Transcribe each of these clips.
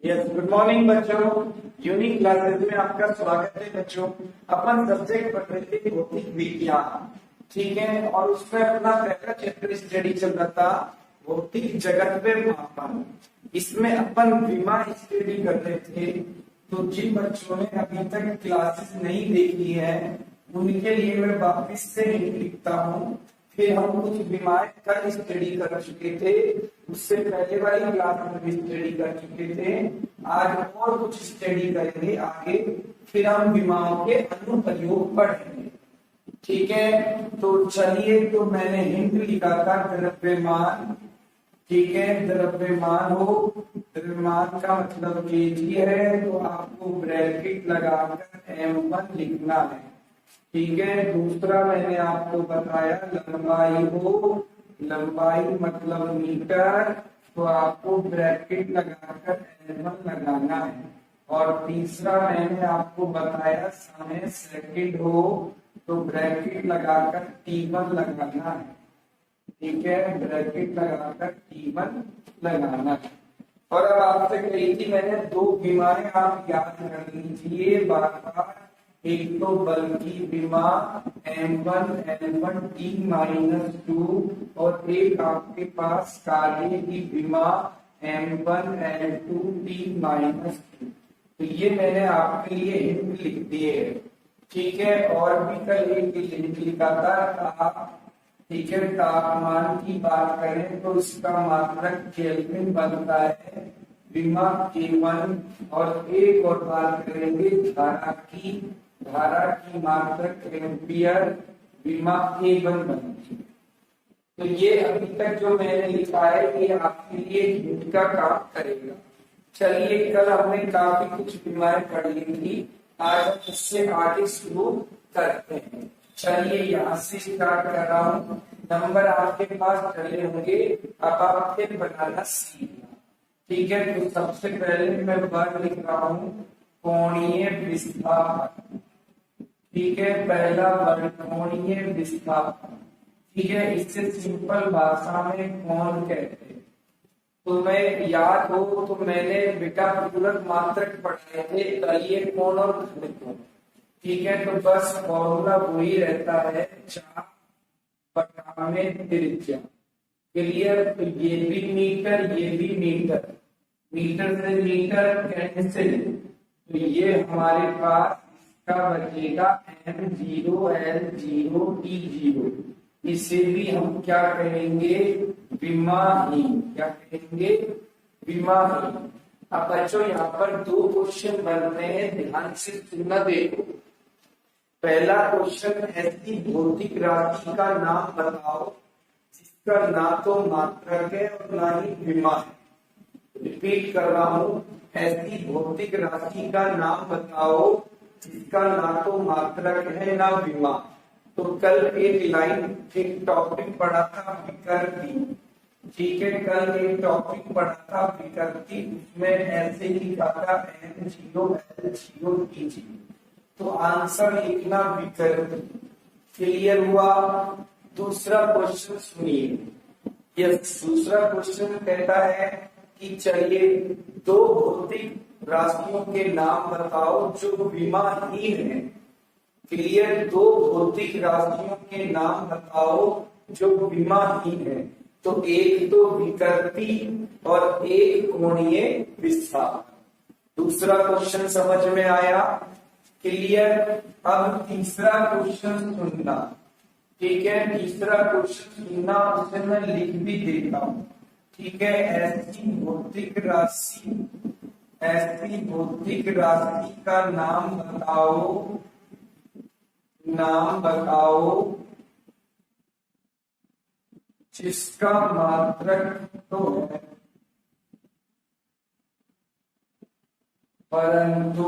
Yes, good morning बच्चों। Unique classes में आपका स्वागत है बच्चों। अपन सब्जेक्ट पढ़ रहे थे भौतिक विज्ञान, ठीक है। और उसमें अपना पहला चैप्टर स्टडी चल रहा था भौतिक जगत में मापन। इसमें अपन विमा स्टडी कर रहे थे। तो जिन बच्चों ने अभी तक क्लासेस नहीं देखी है उनके लिए मैं वापिस से लिखता हूँ। फिर हम कुछ बीमार कल स्टडी कर चुके थे, उससे पहले वाली क्लास में भी स्टडी कर चुके थे। आज और कुछ स्टडी करेंगे आगे, फिर हम बीमारों के अनुप्रयोग पढ़ेंगे, ठीक है। तो चलिए, तो मैंने हिंट लिखा था द्रव्यमान, ठीक है। द्रव्यमान हो, द्रव्यमान का मतलब केजी है, तो आपको ब्रैकेट लगाकर M1 लिखना है, ठीक है। दूसरा मैंने आपको बताया लंबाई हो, लंबाई मतलब मीटर, तो आपको ब्रैकेट लगाकर L1 लगाना है। और तीसरा मैंने आपको बताया समय सेकंड हो, तो ब्रैकेट लगाकर T1 लगाना है, ठीक है। ब्रैकेट लगाकर T1 लगाना है। और अब आपसे कही थी मैंने दो बीमारियां आप याद कर लीजिए बार बार। एक तो बल की विमा M1 L1 T-2 और एक आपके पास कार्य की विमा M1 L2 T-2। तो ये मैंने आपके लिए हिंट लिख दिए है, ठीक है। और भी कल एक हिंट लिखा था, ठीक है। तापमान की बात करें तो इसका मात्रक केल्विन बनता है, विमा K1। और एक और बात करेंगे धारा की मात्रक एम्पियर, विमा K1 बनती है। तो ये अभी तक जो मैंने लिखा है ये आपके लिए हिंट का काम करेगा। चलिए, कल हमने काफी कुछ बीमारियां पढ़ ली थी, आज हम इससे आगे शुरू करते हैं। चलिए, यहाँ से स्टार्ट कर रहा हूँ। नंबर आपके पास चले होंगे, अब आपके बनाना सीखना, ठीक है। तो सबसे पहले मैं वर्ग लिख रहा हूँ कोणीय विस्थापन, ठीक है। पहला वर्ग कोणीय विस्थापन, ठीक है। इससे सिंपल भाषा में कोण कहते हैं। तो मैं याद हो तो मैंने बेटा पूरक मात्रक पढ़ाए थे, तलीय कोण और घन कोण, ठीक है। तो बस फॉर्मूला वही रहता है 4 में त्रिज्या, क्लियर। तो ये भी मीटर, ये भी मीटर, मीटर से मीटर कैंसिल, तो ये हमारे पास इसका बचेगा M0 L0 T0। इसे भी हम क्या कहेंगे, विमाहीन, क्या कहेंगे, विमाहीन। अब बच्चों यहाँ पर दो क्वेश्चन बनते हैं, ध्यान से सुनना। देखो, पहला क्वेश्चन, ऐसी भौतिक राशि का नाम बताओ जिसका ना तो मात्रक है और ना ही विमा है। रिपीट कर रहा हूँ, ऐसी भौतिक राशि का नाम बताओ जिसका ना तो मात्रक है ना विमा। तो कल एक लाइन, एक टॉपिक पढ़ा था विकृति, ठीक है। कल एक टॉपिक पढ़ा था विकृति, उसमें ऐसे लिखा था M0 L0 T0। तो आंसर लिखना विकृति, क्लियर हुआ। दूसरा क्वेश्चन सुनिए, ये दूसरा क्वेश्चन कहता है कि चलिए दो भौतिक राशियों के नाम बताओ जो विमाहीन है, क्लियर। दो भौतिक राशियों के नाम बताओ जो विमाहीन है। तो एक तो विकृति और एक कोणीय विस्थापन। दूसरा क्वेश्चन समझ में आया, क्लियर। अब तीसरा क्वेश्चन सुनना, ठीक है। तीसरा क्वेश्चन सुनना, उसे मैं लिख भी देता हूँ, ठीक है। ऐसी भौतिक राशि का नाम बताओ जिसका मात्रक तो है परंतु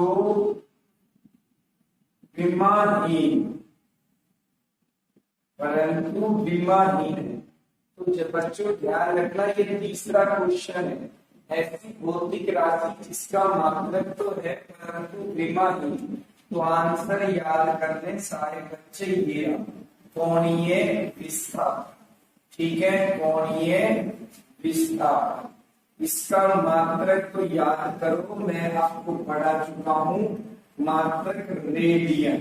विमाहीन है। तो जब बच्चों ध्यान रखना, ये तीसरा क्वेश्चन है, ऐसी भौतिक राशि जिसका मात्रक तो है परंतु विमाहीन। तो आंसर याद कर लें सारे बच्चे, ये कोणीय विस्थापन, ठीक है। कोणीय विस्थापन, इसका मात्रक तो याद करो, मैं आपको पढ़ा चुका हूं, मात्रक रेडियन।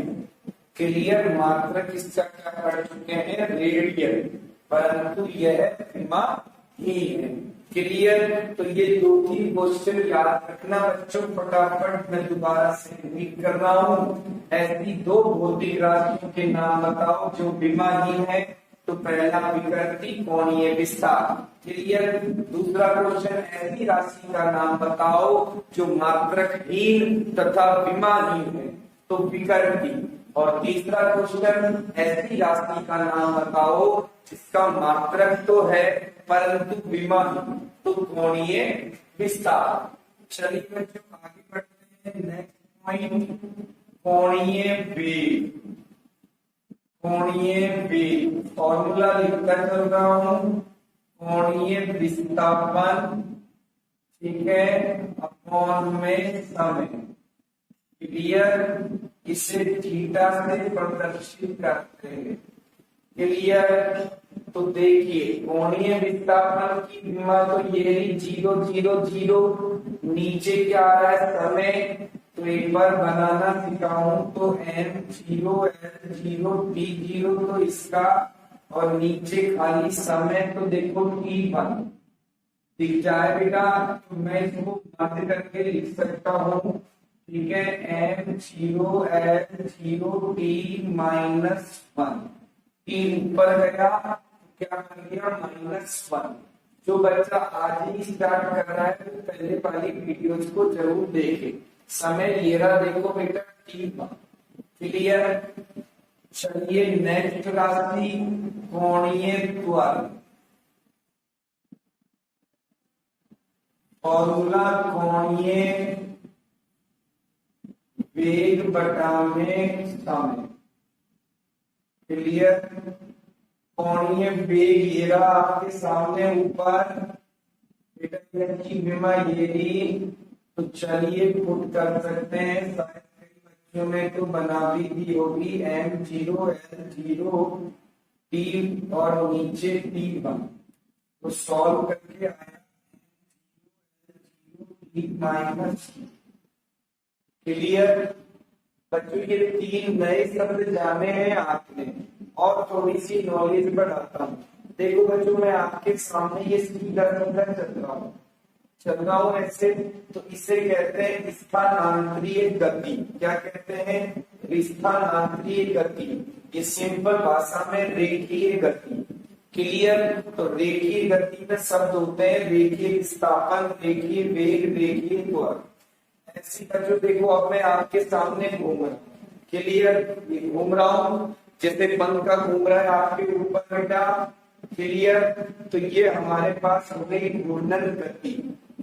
क्लियर, मात्रक इसका क्या पढ़ चुके हैं, रेडियन, परंतु यह विमा ही है। क्लियर, तो ये दो तीन क्वेश्चन याद रखना बच्चों, फटाफट मैं दोबारा से रिपीट कर रहा हूँ। ऐसी दो भौतिक राशियों के नाम बताओ जो विमाहीन है। तो पहला विकृति कोणीय विस्तार। क्लियर, दूसरा क्वेश्चन ऐसी राशि का नाम बताओ जो मात्रकहीन तथा विमाहीन है, तो विकृति। और तीसरा क्वेश्चन ऐसी राशि का नाम बताओ जिसका मात्रक तो है परंतु विमाहीन, तो कोणीय विस्तार। चलिए बच्चों आगे बढ़ते हैं। नेक्स्ट पॉइंट, कोणीय वेग। कोणीय वेग फॉर्मूला लिखकर चल रहा हूं, कोणीय विस्थापन, ठीक है, अपॉन में समय। क्लियर, इसे थीटा से प्रदर्शित करते हैं। क्लियर, तो देखिए कोणीय विस्थापन की विमा तो ये 0 0 0, नीचे क्या आ रहा है, समय। तो एक बार बनाना सिखाऊं तो m0 l0 t0, तो इसका, और नीचे खाली समय, तो देखो t1 दिख जाए बेटा, तो मैं इसको बंद करके लिख सकता हूँ। ठीक है, m0 l0 t-1, तीन ऊपर गया, क्या कर गया, -1। जो बच्चा आज ही स्टार्ट कर रहा है तो पहले वाली वीडियोस को जरूर देखे। समय ये रहा, देखो बेटा t1। क्लियर, चलिए नेक्स्ट राशि कोणीय त्वरण। फॉर्मूला कोणीय वेग बटा में समय। क्लियर, कोणीय वेग ये रहा आपके सामने ऊपर, बेटा की विमा ये रही। तो चलिए पुट कर सकते हैं, शायद कई बच्चों ने तो बना भी दी होगी, m0 l0 t और नीचे t1। तो सॉल्व करके आया -। क्लियर बच्चों, ये तीन नए शब्द जाने हैं आपने, और थोड़ी सी नॉलेज बढ़ाता हूँ। देखो बच्चों, मैं आपके सामने ये सीधा सीधा चल रहा हूँ ऐसे, तो इसे कहते हैं स्थानांतरीय गति। क्या कहते हैं, स्थानांतरीय गति। ये सिंपल भाषा में रेखीय गति। क्लियर, तो रेखीय गति में शब्द होते हैं रेखीय विस्थापन, रेखीय वेग, रेखीय त्वरण। ऐसी बच्चों देखो, अब मैं आपके सामने घूम रहा हूँ। क्लियर, ये घूम रहा हूँ जैसे पंख का घूम रहा है आपके ऊपर बेटा। क्लियर, तो ये हमारे पास हो गई घूर्णन गति।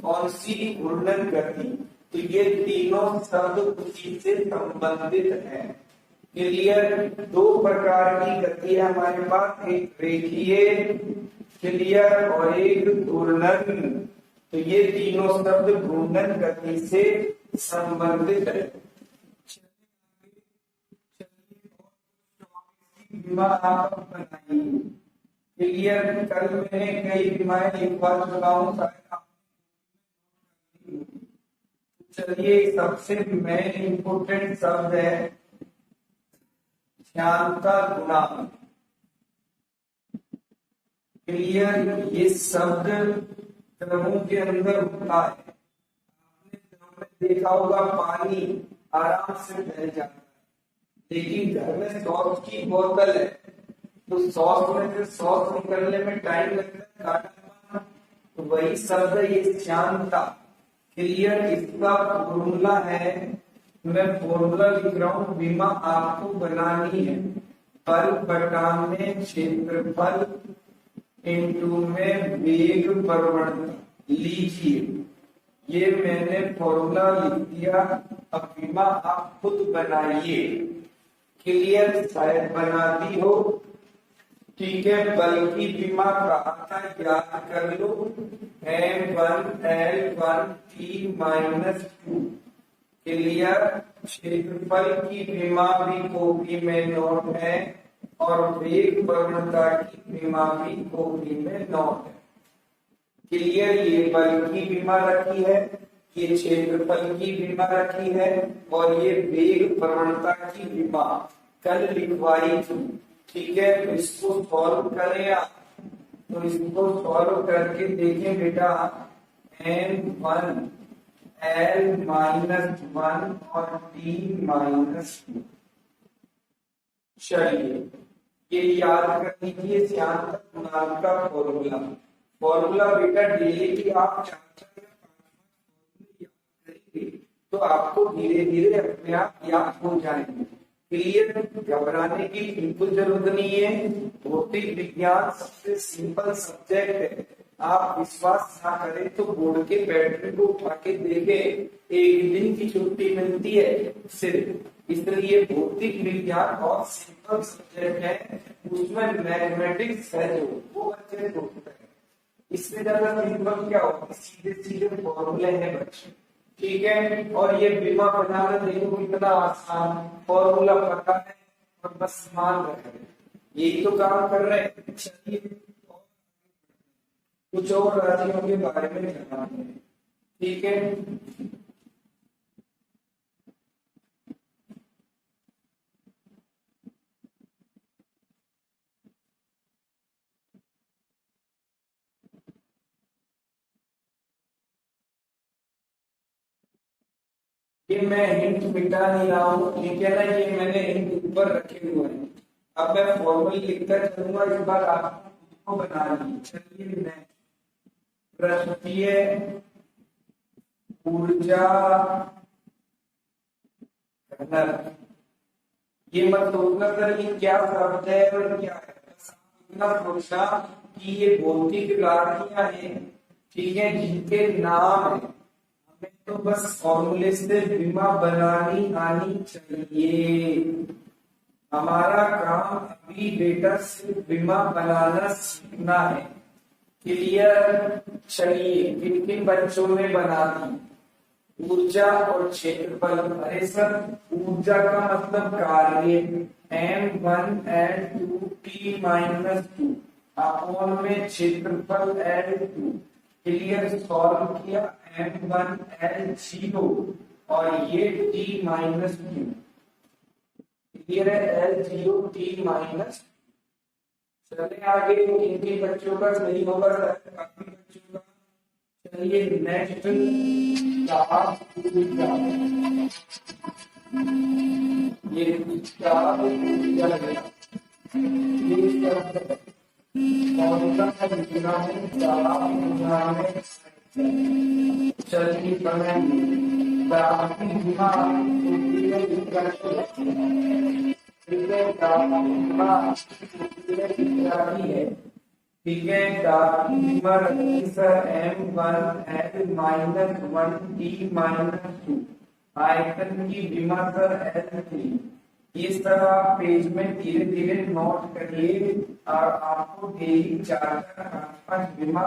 कौन सी, घूर्णन गति। तो ये तीनों शब्द उसी से संबंधित है। क्लियर, दो प्रकार की गति है हमारे पास, एक रेखीय, क्लियर, और एक घूर्णन। तो ये तीनों शब्द घूर्णन गति से संबंधित है। आप बनाइए। क्लियर, कल मैंने कई बीमाएं लिखवा चुका हूँ। चलिए, सबसे मेन इंपोर्टेंट शब्द है श्यानता गुणांक। क्लियर, ये शब्द द्रवों के अंदर होता है। आपने द्रव में देखा होगा पानी आराम से बह जाता है, लेकिन घर में सॉस की बोतल है, तो सॉस में से सॉस निकलने में टाइम लगता है, तो वही शब्द ये श्यानता। क्लियर, इसका फॉर्मूला है, मैं फॉर्मूला लिख रहा हूँ, विमा आपको बनानी है, बल बटा में क्षेत्रफल इंटू में वेग प्रवणता। लीजिए, ये मैंने फॉर्मूला लिख दिया, अब विमा आप खुद बनाइए। क्लियर, शायद बना दी हो, ठीक है। बल की विमा का याद कर लो, m1 l1 t-2। क्लियर, क्षेत्रफल की विमा भी कॉपी में नोट है, और वेग प्रवणता की विमा भी कॉपी में नोट है। क्लियर, ये बल की विमा रखी है, ये क्षेत्रफल की विमा रखी है, और ये वेग प्रवणता की विमा कल लिखवाई थी। ठीक है, तो इसको सॉल्व करें आप। तो इसको सॉल्व करके देखें बेटा, m1 L-1 और T-2। चलिए ये याद कर लीजिए, श्यानता गुणांक का फॉर्मूला। फॉर्मूला बेटा डेली की आप 4 याद करेंगे तो आपको धीरे धीरे अपने आप याद हो जाएंगे। क्लियर, घबराने की बिल्कुल जरूरत नहीं है। भौतिक विज्ञान सबसे सिंपल सब्जेक्ट है। आप विश्वास ना करें तो बोर्ड के पैटर्न को उठा के देखें, एक दिन की छुट्टी मिलती है सिर्फ। इसलिए भौतिक विज्ञान बहुत सिंपल सब्जेक्ट है, उसमें मैथमेटिक्स है जो वो अच्छे से होता है। इससे ज्यादा सिंपल क्या होगा, सीधे सीधे फॉर्मूले हैं बच्चे। ठीक है, और ये बीमा बनाना देखो कितना आसान, फॉर्मूला पता है और बस मान रहे हैं, यही तो काम कर रहे हैं। चलिए कुछ और राशियों के बारे में जानना है। ठीक है, ये मैं हिंट मिटा नहीं रहा हूँ, ठीक है ना, ये मैंने हिंट ऊपर रखे हुए हैं। अब मैं फॉर्मूला लिखकर चलूंगा, इस बार आपको बना ली। चलिए मैं पृष्ठीय ऊर्जा घनत्व, ये मत सोचना सर ये क्या शब्द है और क्या है, बस इतना सोचना कि ये भौतिक राशियां हैं, ठीक है, जिनके नाम है। हमें तो बस फॉर्मूले से बीमा बनानी आनी चाहिए। हमारा काम अभी बेटा सिर्फ बीमा बनाना सीखना है। क्लियर, चलिए किन किन बच्चों में बना दी, ऊर्जा और क्षेत्रफल। अरे सर ऊर्जा का मतलब कार्य, m1 L2 T-2 अपॉन में क्षेत्रफल L2। क्लियर, सॉल्व किया, m1 L0 और ये T-2। क्लियर है, L0 T-। चले आगे, किन बच्चों का सही होगा सर, काफी बच्चों का। चलिए नेक्स्ट, ये चाप ऊर्जा है, ये सब कौन सा लिखना है, चाप ऊर्जा में। चलिए बनाएंगे ठीक है, m1L-1T-2 आयतन की विमा सर L3। इस तरह आप पेज में धीरे धीरे नोट करिए और आपको डेली 4-5 विमा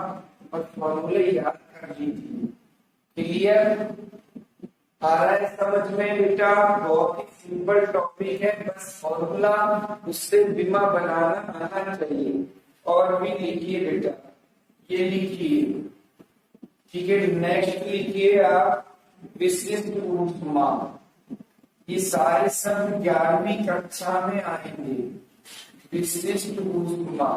और फॉर्मूले याद कर लीजिए। क्लियर, आ रहा है समझ में बेटा, बहुत ही सिंपल टॉपिक है, बस फॉर्मूला उससे बीमा बनाना आना चाहिए। और भी लिखिए बेटा, ये लिखिए, ठीक है। नेक्स्ट लिखिए आप विशिष्ट ऊष्मा। ये सारे सब 11वीं कक्षा में आएंगे। विशिष्ट ऊष्मा,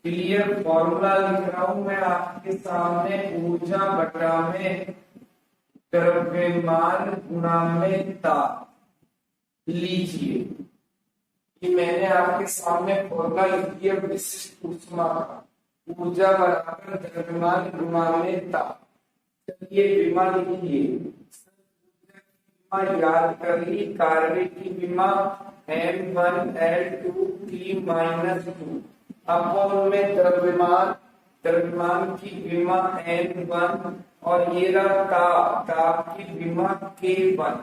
क्लियर, फॉर्मूला लिख रहा हूं मैं आपके सामने, ऊर्जा बटा में द्रव्यमान गुणा में ताप। लीजिए कि मैंने आपके सामने फॉर्मूला लिख दिया विशिष्ट ऊष्मा का, ऊर्जा बराबर द्रव्यमान गुणा में ताप। चलिए विमा लिखिए, याद कर ली, कार्य की विमा m1 L2 T-2 अपॉन में द्रव्यमान, द्रव्यमान की विमा m1 और ये रहा ताप की विमा K1।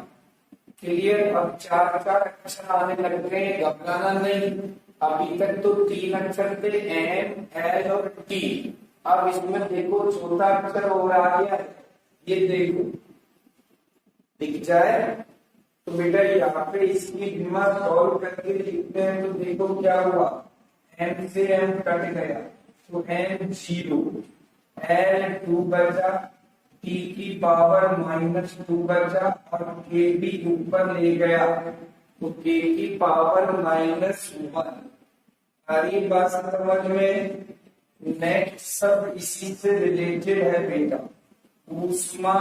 क्लियर, अब 4 अक्षर आने लग गए, घबराना नहीं। अभी तक तो 3 अक्षर थे, M, L और T। अब इसमें देखो छोटा अक्षर और आ गया, ये देखो दिख जाए तो बेटा यहाँ पे इसकी विमा सॉल्व करके लिखते हैं तो देखो क्या हुआ, M से M कट गया तो M0 एल 2 बचा, टी की पावर माइनस 2 बचा और के भी ऊपर ले गया तो के की पावर -1। सारी बात समझ में। नेक्स्ट सब इसी से रिलेटेड है बेटा, ऊष्मा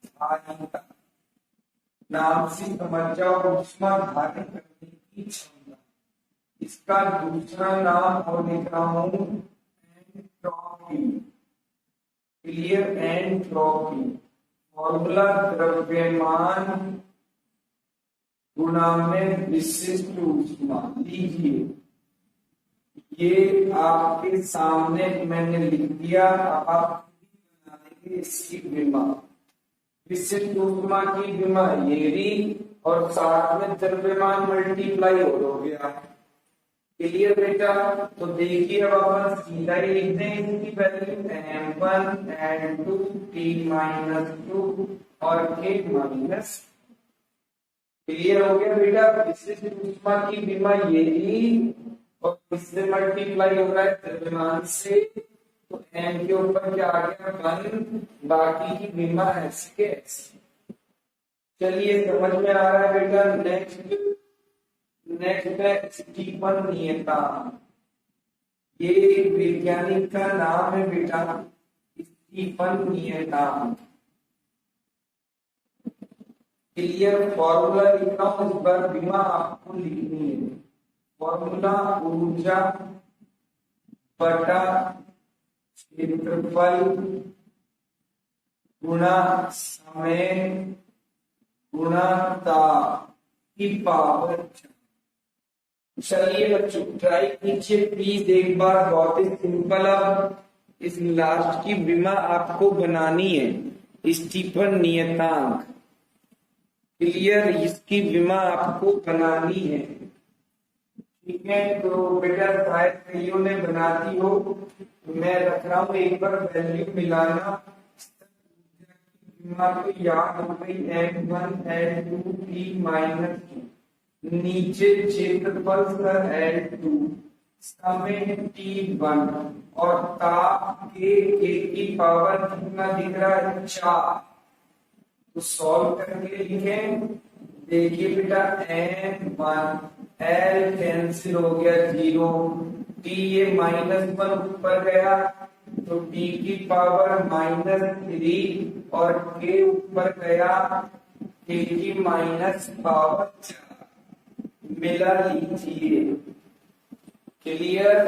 धारिता। नाम से समझ जाओ, ऊष्मा धारण करने की क्षमता। इसका दूसरा नाम और लिख रहा हूं एंट्रोपी। क्लियर, एंट्रोपी फॉर्मूला द्रव्यमान गुणा में विशिष्ट ऊष्मा। लीजिए ये आपके सामने मैंने लिख दिया, आप बना देंगे इसकी विमा। विशिष्ट ऊष्मा की विमा ये भी, और साथ में द्रव्यमान मल्टीप्लाई हो गया। क्लियर बेटा? तो देखिए अब अपन सीधा ही लिख दें इसकी वैल्यू m1 n2 t-2 और k माइनस। क्लियर हो गया बेटा? विशिष्ट ऊष्मा की विमा ये ही, और इससे मल्टीप्लाई हो रहा है द्रव्यमान से, तो m के ऊपर क्या आ गया 1, बाकी की विमा ऐसी के ऐसी। चलिए समझ में आ रहा है बेटा? नेक्स्ट है स्टीफन नियतांक। ये वैज्ञानिक का नाम है बेटा स्टीफन नियतांक। क्लियर? फॉर्मूला लिख रहा हूं, इस बार विमा आपको लिखनी है। फॉर्मूला ऊर्जा बटा क्षेत्रफल गुणा समय गुणा ताप की पावर। चलिए बच्चों ट्राई कीजिए प्लीज एक बार, बहुत ही सिंपल। अब इस लास्ट की विमा आपको बनानी है, स्टीफन नियतांक। क्लियर? इसकी विमा आपको बनानी है, ठीक है? तो बेटा शायद कईयों ने बना दी हो, मैं रख रहा हूं, एक बार वैल्यू मिलाना। विमा को याद हो गई m1 l2 t-2, नीचे क्षेत्रफल सर L2, समय T1 और ताप के की पावर कितना दिख रहा है 4। तो सॉल्व करके लिखें। देखिए बेटा m1 L कैंसिल हो गया 0, T ये -1 ऊपर गया तो T की पावर -3 और K ऊपर गया K की पावर 4 मिला लीजिए। क्लियर?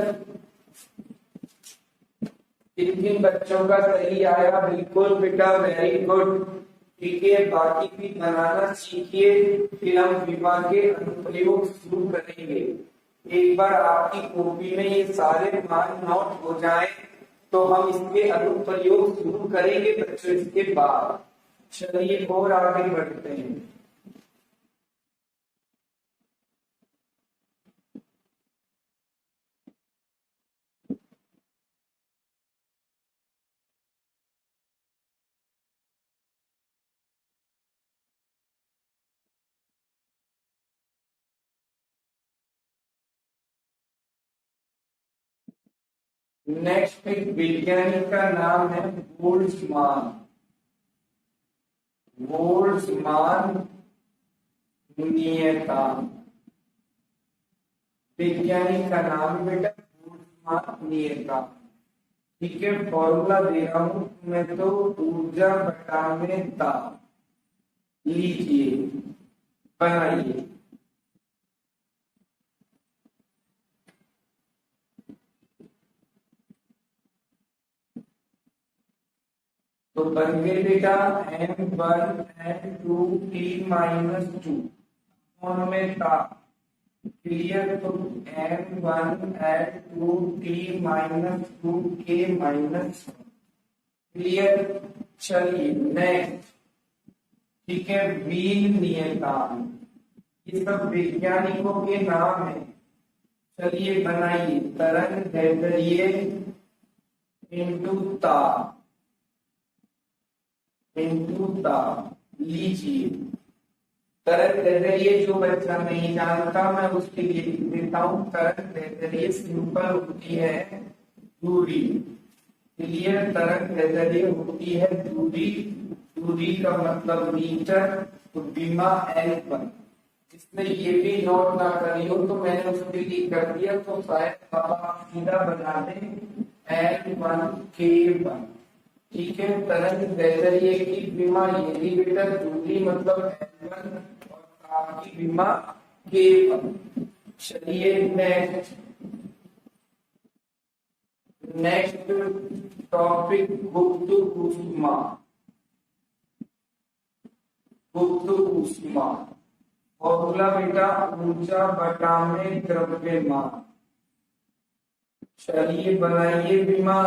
किन बच्चों का सही आया? बिल्कुल बेटा, वेरी गुड। ठीक है, बाकी भी बनाना सीखिए, फिर हम विमा के अनुप्रयोग शुरू करेंगे। एक बार आपकी कॉपी में ये सारे मान नोट हो जाएं, तो हम इसके अनुप्रयोग शुरू करेंगे बच्चों इसके बाद। चलिए और आगे बढ़ते हैं। नेक्स्ट वैज्ञानिक का नाम है बोल्ट्जमान। बोल्ट्जमान नियतांक। वैज्ञानिक का नाम बेटा बोल्ट्जमान नियतांक। ठीक है, फॉर्मूला दे रहा हूं मैं, तो ऊर्जा बटा में ताप। लीजिए बनाइए। तो बन गए बेटा m1 n2 t-2 में ताप। क्लियर? तो m1 n2 t-2 k-1। Clear? चलिए नेक्स्ट। ठीक है, वीन नियतांक। ये सब वैज्ञानिकों के नाम है। चलिए बनाइए। तरंग दैर्ध्य इंटू ताप इंटू ताप। लीजिए तरंग दैर्ध्य जो बच्चा नहीं जानता मैं उसके लिए लिख देता हूं। तरंग दैर्ध्य सिंपल होती है दूरी। क्लियर। तरंग दैर्ध्य होती है दूरी, दूरी का मतलब मीटर, तो विमा L1। इसमें ये भी नोट ना करियो तो मैंने उसके लिए कर दिया, तो शायद आप सीधा बना दें L1K1। ठीक है। तरंग दैर्ध्य की विमा यदि बेटा दूरी मतलब L1 और आपकी विमा K1। चलिए नेक्स्ट टॉपिक गुप्त ऊष्मा। गुप्त ऊष्मा फॉर्मूला बेटा ऊर्जा बटा में द्रव्यमान। चलिए बनाइए विमा,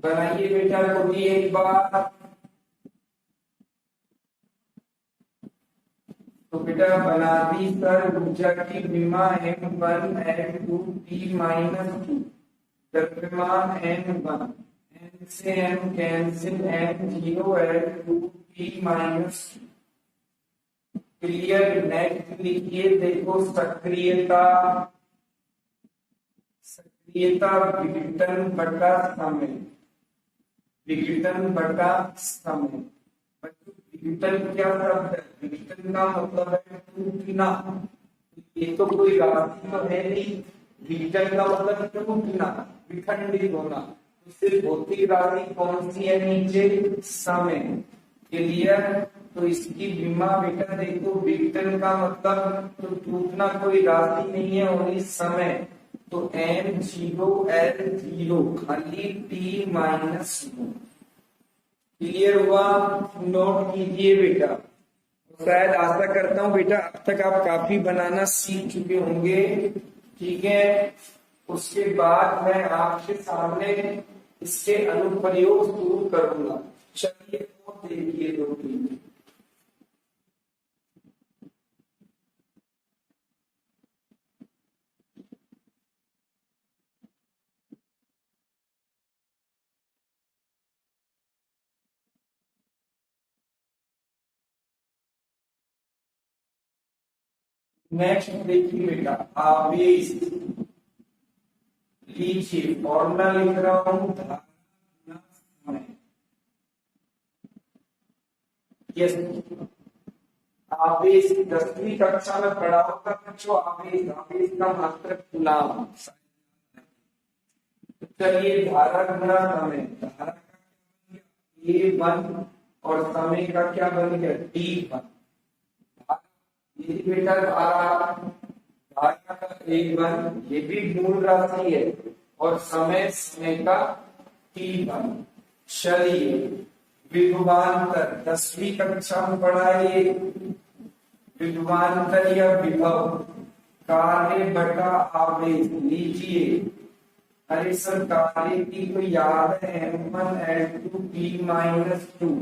बनाइए बेटा खुद ही एक बार। तो बेटा बना दी सर। ऊर्जा की विमा M1 L2 T माइनस 2, द्रव्यमान M1, N से M cancel, M0 L2 T minus. Clear. Next लिखिए, देखो सक्रियता, सक्रियता विघटन बटा समय, विघटन बटा समय। विघटन क्या शब्द है? विघटन का मतलब है टूटना। ये तो कोई राशि तो है नहीं, विघटन का मतलब टूटना, विखंडित होना। सिर्फ भौतिक राशि कौन सी है नीचे? समय। क्लियर। तो इसकी विमा बेटा देखो, विघटन का मतलब तो टूटना कोई राशि नहीं है, ओनली समय। तो M0 L0 खाली T माइनस। क्लियर हुआ? नोट कीजिए बेटा। शायद आशा करता हूं बेटा अब तक आप काफी बनाना सीख चुके होंगे। ठीक है। उसके बाद मैं आपके सामने इसके अनुप्रयोग शुरू करूंगा। चलिए तो देखिए दो तीन। नेक्स्ट देखिए बेटा, आवेश। लीजिए फॉर्मूला लिख रहा हूं, धारा समय। यस, आवेश 10वीं कक्षा में पढ़ा होगा बच्चों। आवेश, आवेश का मात्रक कूलम। चलिए धारा गुना समय, धारा का A1 और समय का क्या बन गया? D1। ये बेटा धारा, धारा का A1 ये भी मूल राशि है, और समय, समय का T1। चलिए विभवांतर 10वीं कक्षा में पढ़ा है। विभवांतर या विभव कार्य बटा आवेश। लीजिए, अरे सर कार्य की तो याद है M1 L2 T माइनस 2।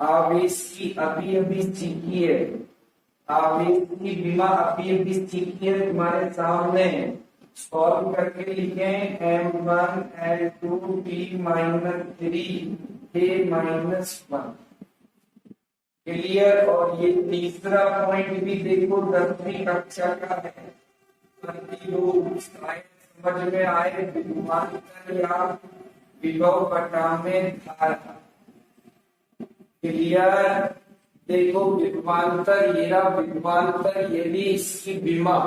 आवेश की अभी अभी सीखी है, आवेश की विमा अभी अभी सीखी है तुम्हारे सामने। सॉल्व करके लिखे M1 L2 T minus 3 K minus 1। Clear. और ये तीसरा पॉइंट भी देखो 10वीं कक्षा का है। प्रतिरोध समझ में आए, विभवांतर या विभव बटा में धारा। क्लियर। देखो विभवांतर, ये रहा विभवांतर, यदि इसकी विमा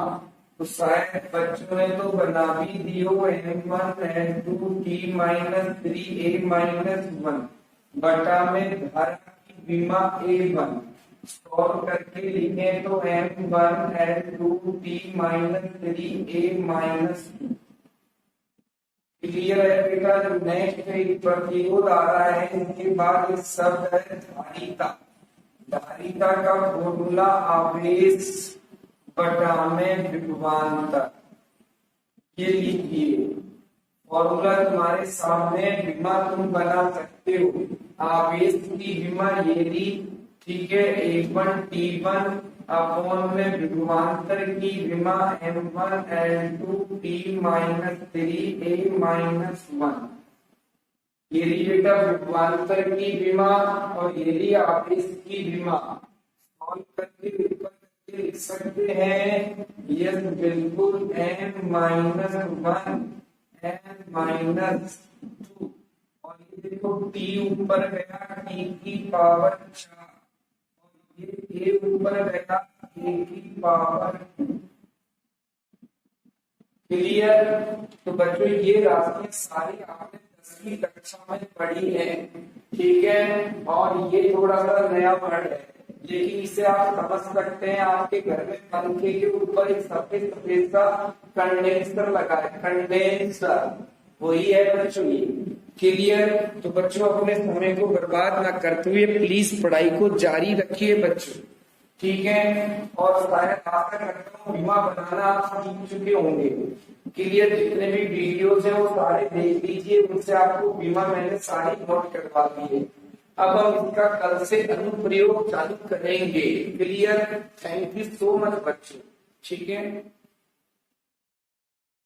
तो शायद बच्चों ने तो बना भी दियो M1 L2 T minus 3 A minus 1 बटा में धारा की विमा A1। सॉल्व करके लिखे तो M1 L2 T minus 3 A minus 2। Clear है बेटा। नेक्स्ट एक प्रतिरोध आ रहा है, इसके बाद एक शब्द है धारिता। धारिता का फॉर्मूला आवेश बटा में विभवांतर। ये लिखिए फॉर्मूला तुम्हारे सामने, विमा तुम बना सकते हो। आवेश की विमा यदि, ठीक है, A1 T1 अपॉन में विभवांतर की विमा M1 L2 T minus 3 A minus 1। यदि बेटा विभवांतर की विमा और यदि आवेश की विमा, सॉल्व करके ऊपर करके लिख सकते हैं। यस बिल्कुल, M माइनस 1 n-2 और ये देखो t ऊपर गया t की पावर 4 और ये a ऊपर गया a की पावर। क्लियर? तो बच्चों ये राशियां सारी आपने 10वीं कक्षा में पढ़ी है, ठीक है। और ये थोड़ा सा नया वर्ड है, लेकिन इसे आप समझ सकते हैं। आपके घर में पंखे के ऊपर एक सफेद सफेद सा कंडेंसर लगा है, कंडेंसर वही है बच्चों ये। क्लियर? तो बच्चों अपने समय को बर्बाद ना करते हुए प्लीज पढ़ाई को जारी रखिए बच्चों, ठीक है। और शायद आशा करता हूँ बीमा बनाना आप सीख चुके होंगे। क्लियर? जितने भी वीडियोस हैं वो सारे देख लीजिए, उनसे आपको बीमा मैंने सारी नोट करवा दी है। अब हम इसका कल से अनुप्रयोग चालू करेंगे। Clear? Thank you so much बच्चों, ठीक है।